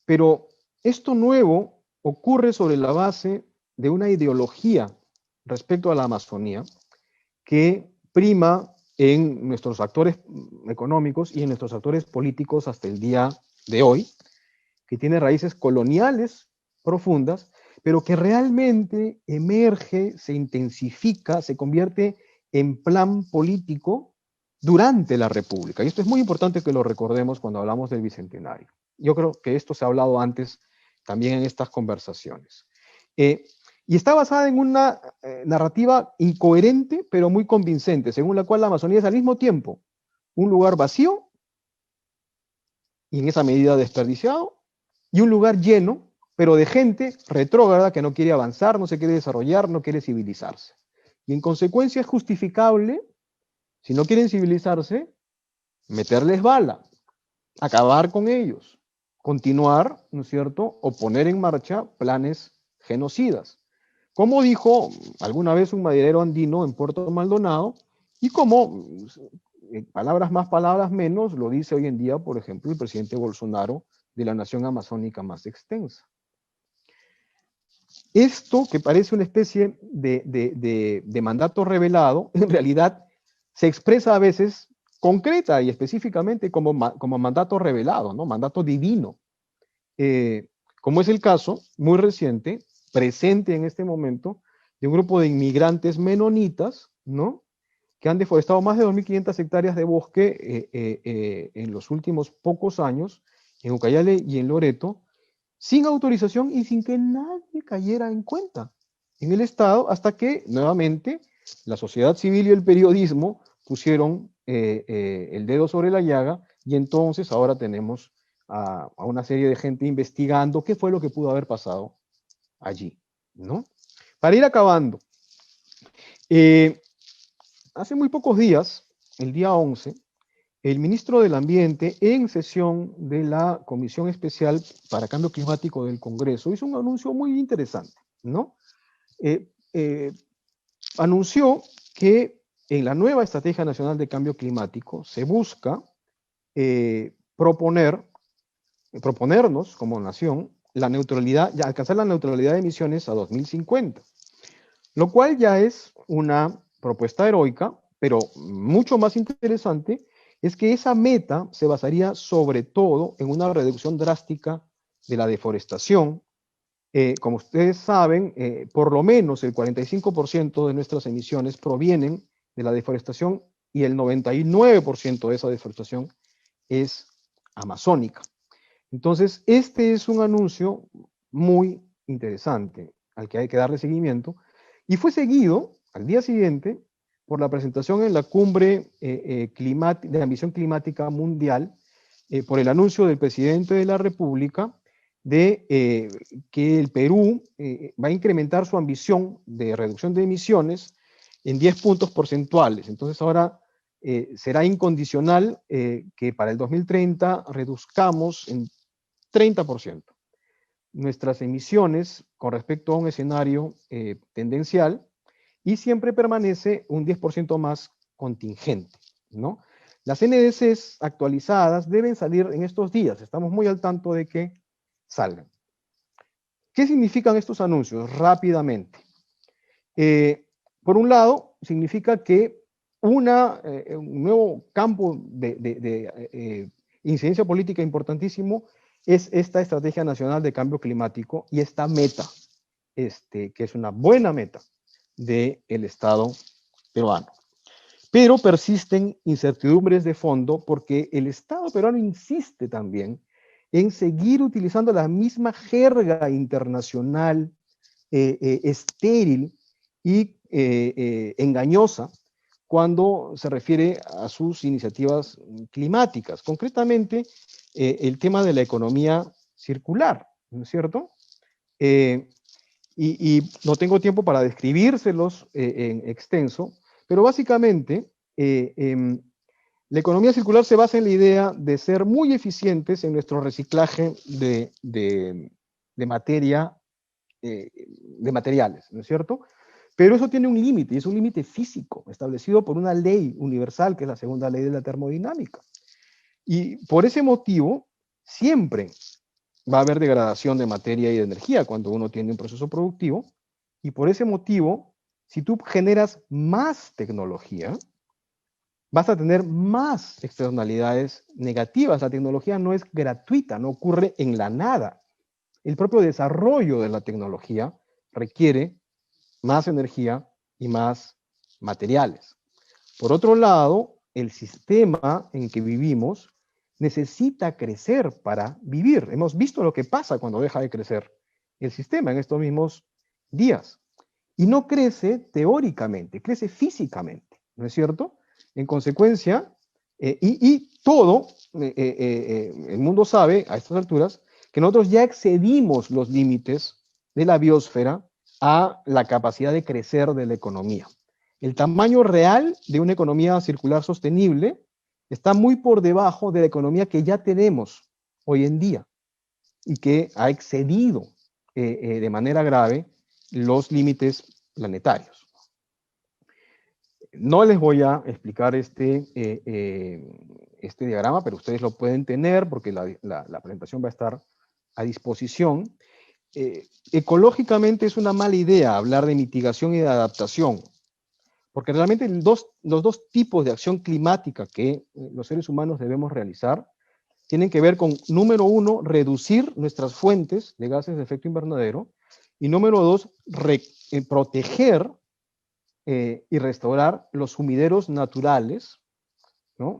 pero esto nuevo ocurre sobre la base de una ideología respecto a la Amazonía que prima en nuestros actores económicos y en nuestros actores políticos hasta el día de hoy, que tiene raíces coloniales profundas, pero que realmente emerge, se intensifica, se convierte en plan político durante la República. Y esto es muy importante que lo recordemos cuando hablamos del Bicentenario. Yo creo que esto se ha hablado antes también en estas conversaciones. Y está basada en una narrativa incoherente, pero muy convincente, según la cual la Amazonía es al mismo tiempo un lugar vacío y en esa medida desperdiciado, y un lugar lleno, pero de gente retrógrada que no quiere avanzar, no se quiere desarrollar, no quiere civilizarse. Y en consecuencia es justificable, si no quieren civilizarse, meterles bala, acabar con ellos, continuar, ¿no es cierto?, o poner en marcha planes genocidas. Como dijo alguna vez un maderero andino en Puerto Maldonado, y como, palabras más, palabras menos, lo dice hoy en día, por ejemplo, el presidente Bolsonaro de la nación amazónica más extensa. Esto, que parece una especie de mandato revelado, en realidad se expresa a veces concreta y específicamente como mandato revelado, ¿no? Mandato divino. Como es el caso muy reciente, presente en este momento, de un grupo de inmigrantes menonitas, ¿no?, que han deforestado más de 2.500 hectáreas de bosque en los últimos pocos años, en Ucayale y en Loreto, sin autorización y sin que nadie cayera en cuenta en el Estado, hasta que nuevamente la sociedad civil y el periodismo pusieron el dedo sobre la llaga, y entonces ahora tenemos a una serie de gente investigando qué fue lo que pudo haber pasado allí, ¿no? Para ir acabando, hace muy pocos días, el día 11, el ministro del Ambiente, en sesión de la Comisión Especial para Cambio Climático del Congreso, hizo un anuncio muy interesante, ¿no? Eh, eh, Anunció que en la nueva Estrategia Nacional de Cambio Climático se busca proponernos como nación la neutralidad, ya alcanzar la neutralidad de emisiones a 2050, lo cual ya es una propuesta heroica, pero mucho más interesante es que esa meta se basaría sobre todo en una reducción drástica de la deforestación. Como ustedes saben, por lo menos el 45% de nuestras emisiones provienen de la deforestación y el 99% de esa deforestación es amazónica. Entonces, este es un anuncio muy interesante al que hay que darle seguimiento y fue seguido al día siguiente por la presentación en la cumbre de ambición climática mundial por el anuncio del presidente de la República de que el Perú va a incrementar su ambición de reducción de emisiones en 10 puntos porcentuales. Entonces ahora será incondicional que para el 2030 reduzcamos en 30% nuestras emisiones con respecto a un escenario tendencial y siempre permanece un 10% más contingente, ¿no? Las NDCs actualizadas deben salir en estos días, estamos muy al tanto de que salgan. ¿Qué significan estos anuncios? Rápidamente. Por un lado, significa que un nuevo campo de incidencia política importantísimo es esta Estrategia Nacional de Cambio Climático y esta meta, que es una buena meta del Estado peruano. Pero persisten incertidumbres de fondo porque el Estado peruano insiste también en seguir utilizando la misma jerga internacional estéril y engañosa cuando se refiere a sus iniciativas climáticas. Concretamente, el tema de la economía circular, ¿no es cierto? Y no tengo tiempo para describírselos en extenso, pero básicamente la economía circular se basa en la idea de ser muy eficientes en nuestro reciclaje de materia, de materiales, ¿no es cierto? Pero eso tiene un límite, y es un límite físico, establecido por una ley universal, que es la segunda ley de la termodinámica. Y por ese motivo, siempre va a haber degradación de materia y de energía cuando uno tiene un proceso productivo, y por ese motivo, si tú generas más tecnología, vas a tener más externalidades negativas. La tecnología no es gratuita, no ocurre en la nada. El propio desarrollo de la tecnología requiere más energía y más materiales. Por otro lado, el sistema en que vivimos necesita crecer para vivir. Hemos visto lo que pasa cuando deja de crecer el sistema en estos mismos días. Y no crece teóricamente, crece físicamente, ¿no es cierto? En consecuencia, todo el mundo sabe a estas alturas que nosotros ya excedimos los límites de la biosfera a la capacidad de crecer de la economía. El tamaño real de una economía circular sostenible está muy por debajo de la economía que ya tenemos hoy en día y que ha excedido de manera grave los límites planetarios. No les voy a explicar este diagrama, pero ustedes lo pueden tener porque la presentación va a estar a disposición. Ecológicamente es una mala idea hablar de mitigación y de adaptación, porque realmente los dos tipos de acción climática que los seres humanos debemos realizar tienen que ver con, número uno, reducir nuestras fuentes de gases de efecto invernadero, y número dos, proteger y restaurar los sumideros naturales, ¿no?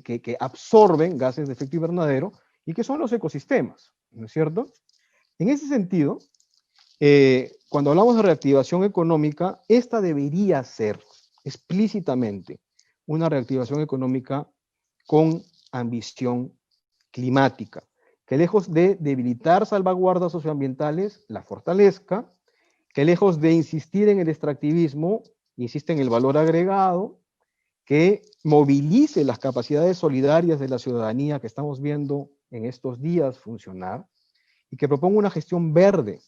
Que absorben gases de efecto invernadero y que son los ecosistemas, ¿no es cierto? En ese sentido, cuando hablamos de reactivación económica, esta debería ser explícitamente una reactivación económica con ambición climática, que lejos de debilitar salvaguardas socioambientales, la fortalezca, que lejos de insistir en el extractivismo, insiste en el valor agregado, que movilice las capacidades solidarias de la ciudadanía que estamos viendo en estos días funcionar, y que proponga una gestión verde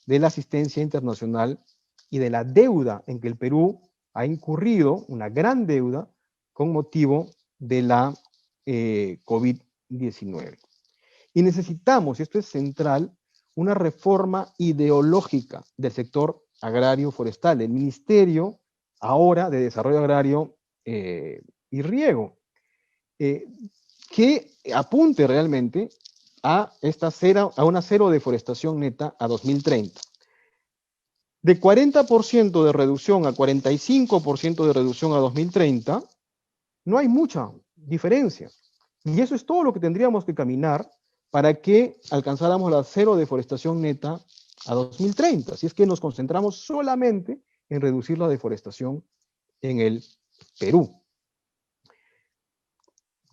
de la asistencia internacional y de la deuda en que el Perú ha incurrido, una gran deuda, con motivo de la COVID-19. Y necesitamos, y esto es central, una reforma ideológica del sector agrario forestal, el Ministerio ahora de Desarrollo Agrario y Riego, que apunte realmente a una cero deforestación neta a 2030. De 40% de reducción a 45% de reducción a 2030, no hay mucha diferencia. Y eso es todo lo que tendríamos que caminar para que alcanzáramos la cero deforestación neta a 2030, si es que nos concentramos solamente en reducir la deforestación en el Perú.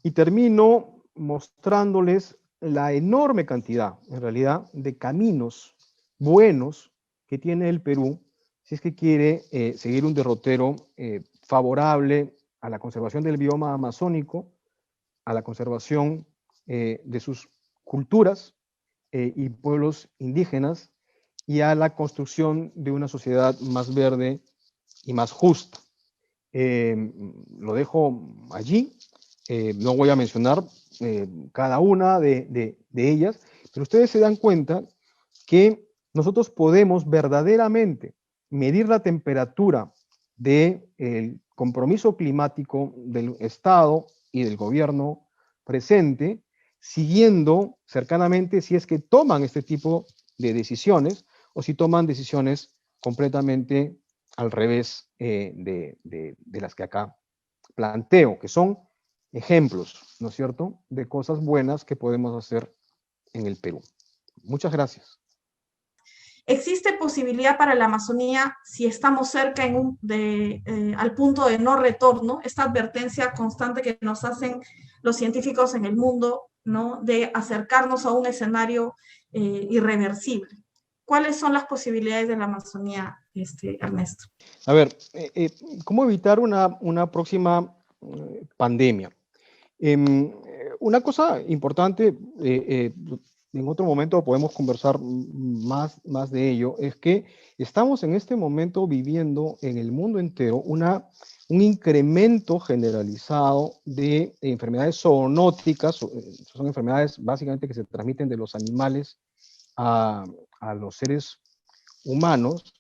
Y termino mostrándoles la enorme cantidad, en realidad, de caminos buenos que tiene el Perú si es que quiere seguir un derrotero favorable a la conservación del bioma amazónico, a la conservación de sus culturas y pueblos indígenas, y a la construcción de una sociedad más verde y más justa. Lo dejo allí. No voy a mencionar cada una de ellas, pero ustedes se dan cuenta que nosotros podemos verdaderamente medir la temperatura del compromiso climático del Estado y del gobierno presente, siguiendo cercanamente si es que toman este tipo de decisiones o si toman decisiones completamente al revés de las que acá planteo, que son ejemplos, ¿no es cierto?, de cosas buenas que podemos hacer en el Perú. Muchas gracias. ¿Existe posibilidad para la Amazonía, si estamos cerca al punto de no retorno, esta advertencia constante que nos hacen los científicos en el mundo, ¿no?, de acercarnos a un escenario irreversible? ¿Cuáles son las posibilidades de la Amazonía, Ernesto? A ver, ¿cómo evitar una próxima pandemia? Una cosa importante, en otro momento podemos conversar más de ello, es que estamos en este momento viviendo en el mundo entero un incremento generalizado de enfermedades zoonóticas, son enfermedades básicamente que se transmiten de los animales a los seres humanos,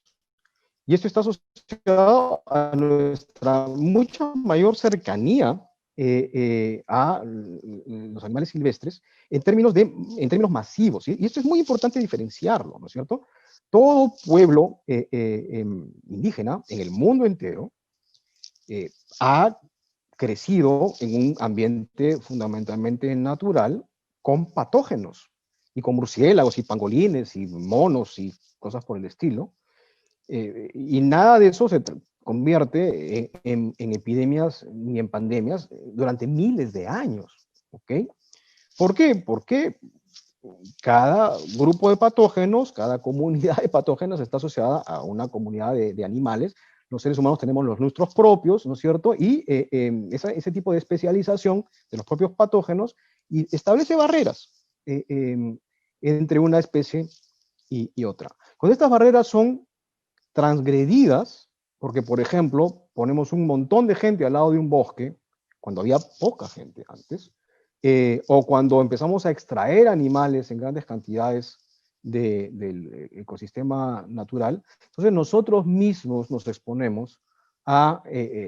y esto está asociado a nuestra mucha mayor cercanía a los animales silvestres en términos masivos, ¿sí? Y esto es muy importante diferenciarlo, ¿no es cierto? Todo pueblo indígena en el mundo entero ha crecido en un ambiente fundamentalmente natural con patógenos, y con murciélagos y pangolines y monos y cosas por el estilo, y nada de eso se convierte en epidemias ni en pandemias durante miles de años, ¿ok? ¿Por qué? Porque cada grupo de patógenos, cada comunidad de patógenos está asociada a una comunidad de animales. Los seres humanos tenemos los nuestros propios, ¿no es cierto? Y ese tipo de especialización de los propios patógenos y establece barreras entre una especie y otra. Cuando estas barreras son transgredidas, porque por ejemplo, ponemos un montón de gente al lado de un bosque, cuando había poca gente antes, o cuando empezamos a extraer animales en grandes cantidades del ecosistema natural, entonces nosotros mismos nos exponemos a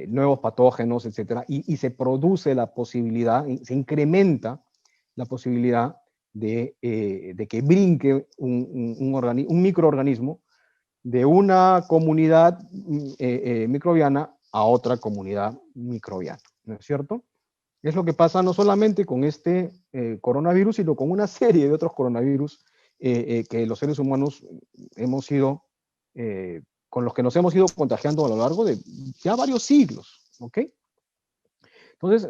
nuevos patógenos, etcétera, y se produce la posibilidad, se incrementa la posibilidad de que brinque un microorganismo de una comunidad microbiana a otra comunidad microbiana, ¿no es cierto? Es lo que pasa no solamente con este coronavirus, sino con una serie de otros coronavirus que los seres humanos con los que nos hemos ido contagiando a lo largo de ya varios siglos, ¿ok? Entonces,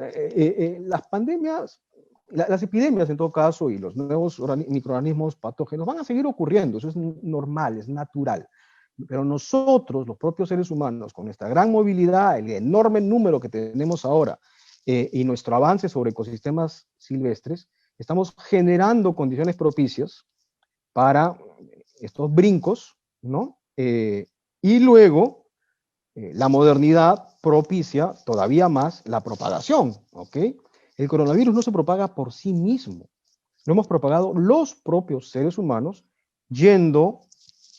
las pandemias, las epidemias en todo caso, y los nuevos microorganismos patógenos van a seguir ocurriendo, eso es normal, es natural. Pero nosotros, los propios seres humanos, con nuestra gran movilidad, el enorme número que tenemos ahora, y nuestro avance sobre ecosistemas silvestres, estamos generando condiciones propicias para estos brincos, ¿no? Y luego, la modernidad propicia todavía más la propagación, ¿ok? El coronavirus no se propaga por sí mismo, lo hemos propagado los propios seres humanos yendo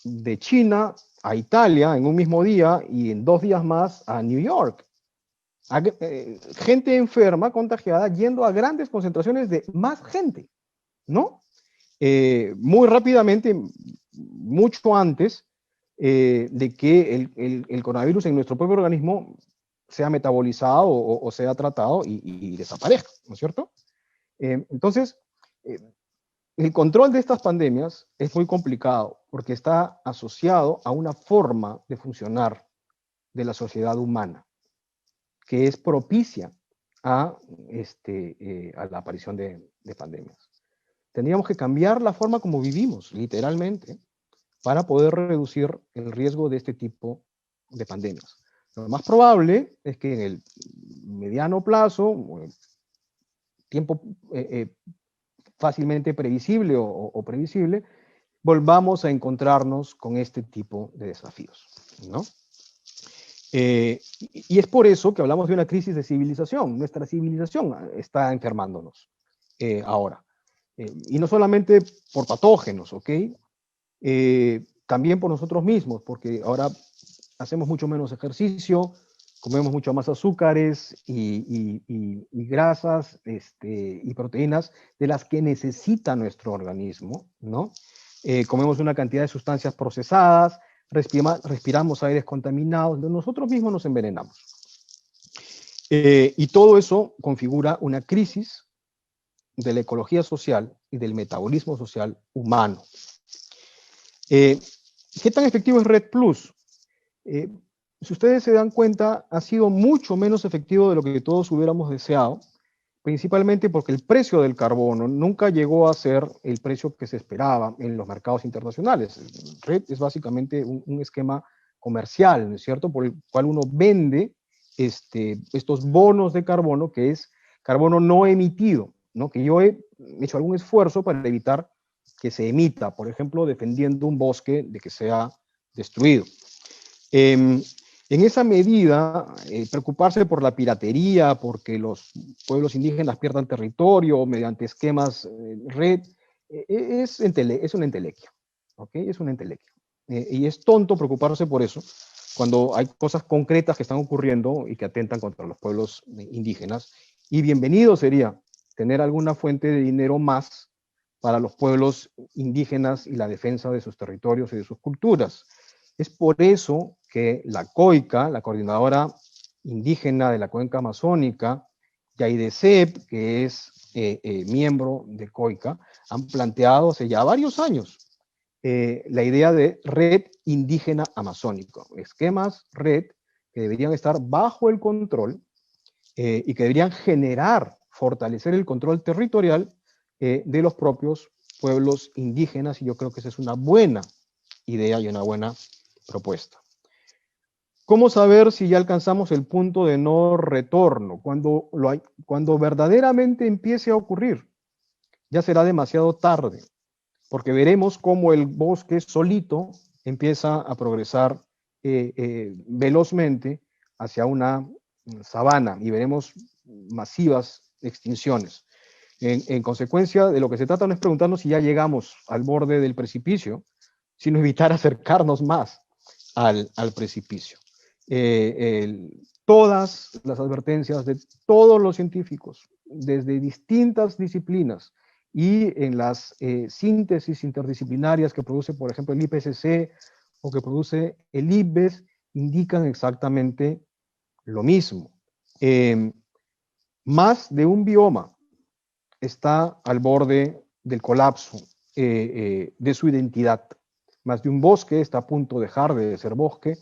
de China a Italia en un mismo día y en 2 días más a New York. Gente enferma, contagiada, yendo a grandes concentraciones de más gente, ¿no? Muy rápidamente, mucho antes de que el coronavirus en nuestro propio organismo sea metabolizado o sea tratado y desaparezca, ¿no es cierto? Entonces, eh, el control de estas pandemias es muy complicado porque está asociado a una forma de funcionar de la sociedad humana que es propicia a, a la aparición de pandemias. Tendríamos que cambiar la forma como vivimos, literalmente, para poder reducir el riesgo de este tipo de pandemias. Lo más probable es que en el mediano plazo, o el tiempo fácilmente previsible o previsible, volvamos a encontrarnos con este tipo de desafíos, ¿no? Y es por eso que hablamos de una crisis de civilización. Nuestra civilización está enfermándonos ahora. Y no solamente por patógenos, ¿ok? También por nosotros mismos, porque ahora hacemos mucho menos ejercicio, comemos mucho más azúcares y grasas y proteínas de las que necesita nuestro organismo, ¿no? Comemos una cantidad de sustancias procesadas, respiramos aires contaminados, nosotros mismos nos envenenamos. Y todo eso configura una crisis de la ecología social y del metabolismo social humano. ¿Qué tan efectivo es Red Plus? Si ustedes se dan cuenta, ha sido mucho menos efectivo de lo que todos hubiéramos deseado, principalmente porque el precio del carbono nunca llegó a ser el precio que se esperaba en los mercados internacionales. Red es básicamente un esquema comercial, ¿no es cierto?, por el cual uno vende estos bonos de carbono, que es carbono no emitido, ¿no? Que yo he hecho algún esfuerzo para evitar que se emita, por ejemplo, defendiendo un bosque de que sea destruido. En esa medida, preocuparse por la piratería, porque los pueblos indígenas pierdan territorio mediante esquemas red, es una entelequia, ¿ok? Es una entelequia. Y es tonto preocuparse por eso cuando hay cosas concretas que están ocurriendo y que atentan contra los pueblos indígenas. Y bienvenido sería tener alguna fuente de dinero más para los pueblos indígenas y la defensa de sus territorios y de sus culturas. Es por eso que la COICA, la Coordinadora Indígena de la Cuenca Amazónica, y AIDESEP, que es miembro de COICA, han planteado hace ya varios años la idea de red indígena amazónica, esquemas red que deberían estar bajo el control y que deberían fortalecer el control territorial de los propios pueblos indígenas, y yo creo que esa es una buena idea y una buena propuesta. ¿Cómo saber si ya alcanzamos el punto de no retorno? Cuando verdaderamente empiece a ocurrir, ya será demasiado tarde, porque veremos cómo el bosque solito empieza a progresar velozmente hacia una sabana y veremos masivas extinciones. En consecuencia, de lo que se trata no es preguntarnos si ya llegamos al borde del precipicio, sino evitar acercarnos más al precipicio. Todas las advertencias de todos los científicos, desde distintas disciplinas y en las síntesis interdisciplinarias que produce, por ejemplo, el IPCC o que produce el IPBES, indican exactamente lo mismo. Más de un bioma está al borde del colapso de su identidad. Más de un bosque está a punto de dejar de ser bosque,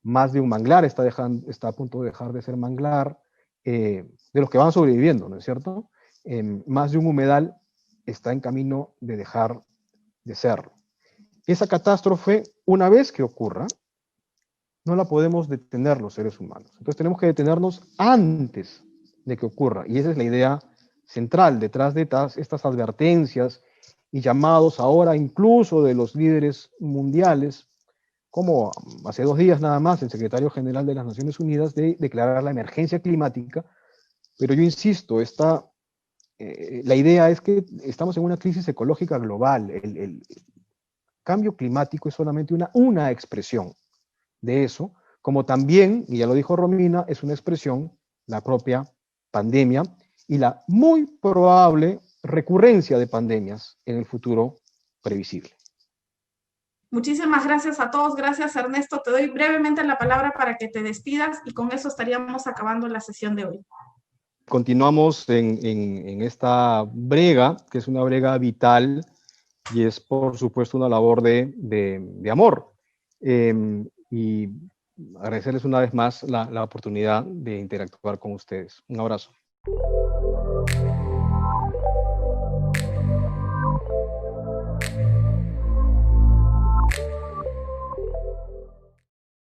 más de un manglar está a punto de dejar de ser manglar, de los que van sobreviviendo, ¿no es cierto? Más de un humedal está en camino de dejar de serlo. que esa catástrofe, una vez que ocurra, no la podemos detener los seres humanos. Entonces tenemos que detenernos antes de que ocurra. Y esa es la idea central detrás de estas advertencias y llamados ahora incluso de los líderes mundiales, como hace 2 días nada más el secretario general de las Naciones Unidas, de declarar la emergencia climática. Pero yo insisto, la idea es que estamos en una crisis ecológica global. El cambio climático es solamente una expresión de eso, como también, y ya lo dijo Romina, es una expresión, la propia pandemia, y la muy probable recurrencia de pandemias en el futuro previsible. Muchísimas gracias a todos. Gracias, Ernesto. Te doy brevemente la palabra para que te despidas y con eso estaríamos acabando la sesión de hoy. Continuamos en esta brega, que es una brega vital y es, por supuesto, una labor de amor. Y agradecerles una vez más la oportunidad de interactuar con ustedes. Un abrazo.